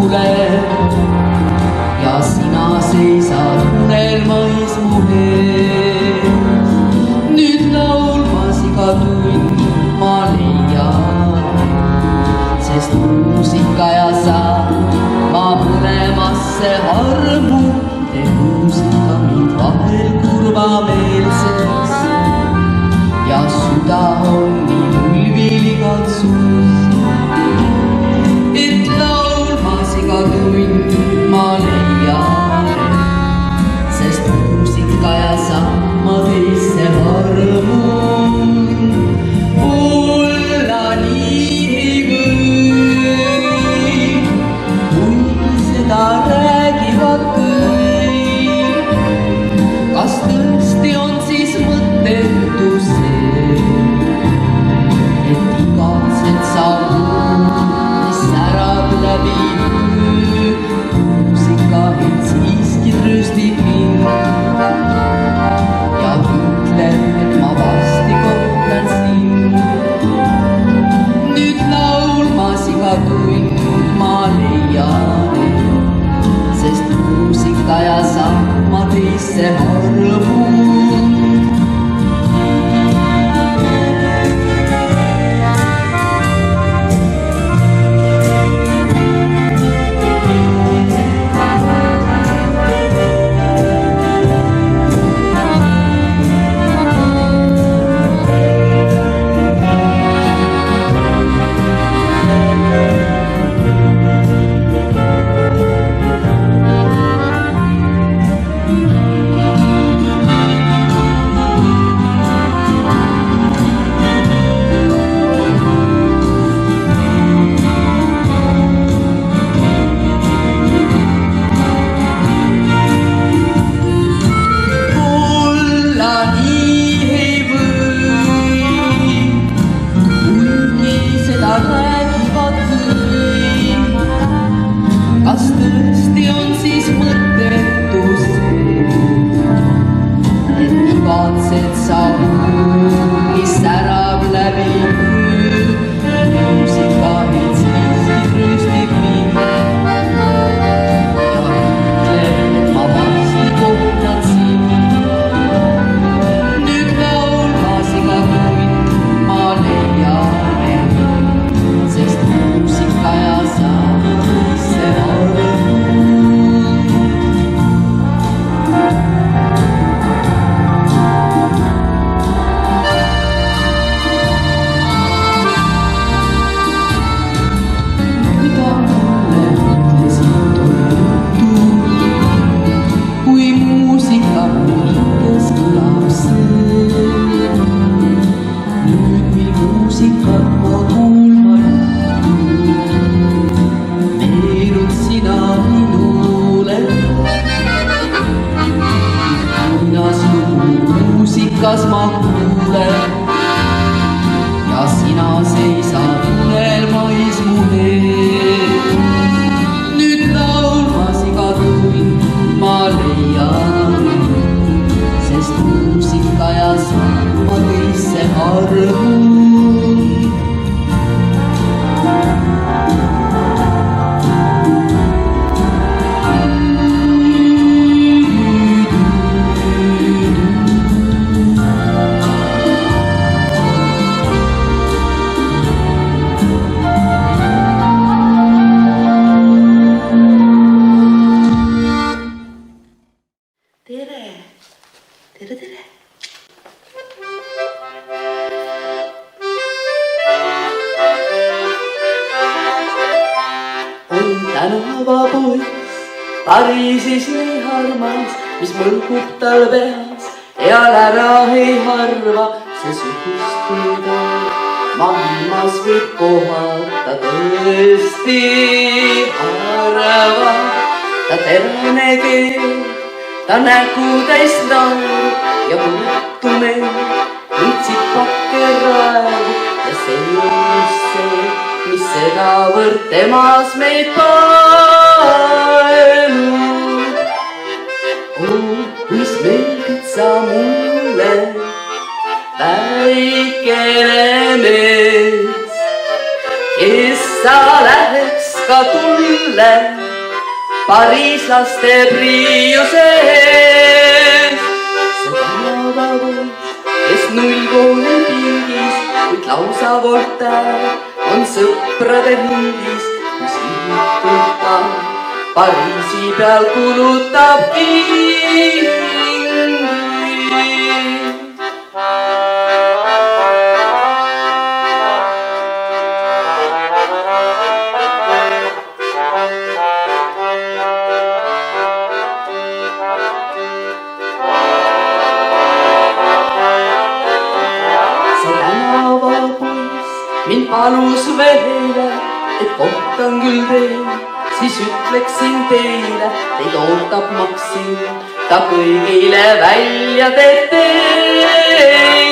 kuulen ja sina seisad unelmais mu ees. Nüüd laulmas iga tund ma leian, sest muusika ja sa ma põlemasse armu. Teeb muusika mind vahel kurvameelseks ja süda on nii mulvil igat suust, et laulmas iga tund ma leian, sest muusika ja sa ma teisse armun. Olla nii ei või, kuigi seda räägivad kõik. Kas tõesti on siis mõttetu see, et igatsed sa mis särab läbi öö? Muusika end siiski trööstab mind ja ütleb, et ma varsti kohtan sind. Nüüd laulmas iga tund ma leian, sest muusika ja sa ma teisse armun. Kas tõesti on siis mõttetu see, et igatsed sa mis särab läbi öö? Muusika mind siiski trööstab mind ja ütleb, et ma varsti kohtan sind. Nüüd laulmas iga tund ma leian, sest muusika ja sa teisse armun. Mida mulle ütlesid toimutu, kui muusika hinges kõlab see? Nüüd mil muusikat ma kuulma meenud sina minule. Muinaslugu muusikas ma kuulen ja sina seisad unelmais mu ees. Nüüd laulmas iga tund ma leian, sest muusika ja sa ma teisse armun. Tere! Tere, tere! On tänavapoiss Pariisis nii armas, mis mõlgub tal pehas, eal ära ei harva see suhustada. Maailmas võib kohata tõesti harva, ta terane keel, ta nägu täis naeru ja võttu meil võtsid pakkeraevu ja see just see, mis sedavõrd temas meid paelub. Mis meeldid sa mulle, väikene mees, kes sa läheks ka tulle pariislaste priiuses. See tänavapoiss, kes nullkooli pingis, kuid lausa Voltaire on sõprade ringis, kus ihmitult ta Pariisi peal kulutab kingi. Mind palus veele, et kohtan küll teil, siis ütleksin teile, teid ootab Maksim, ta kõigile välja teeb teil.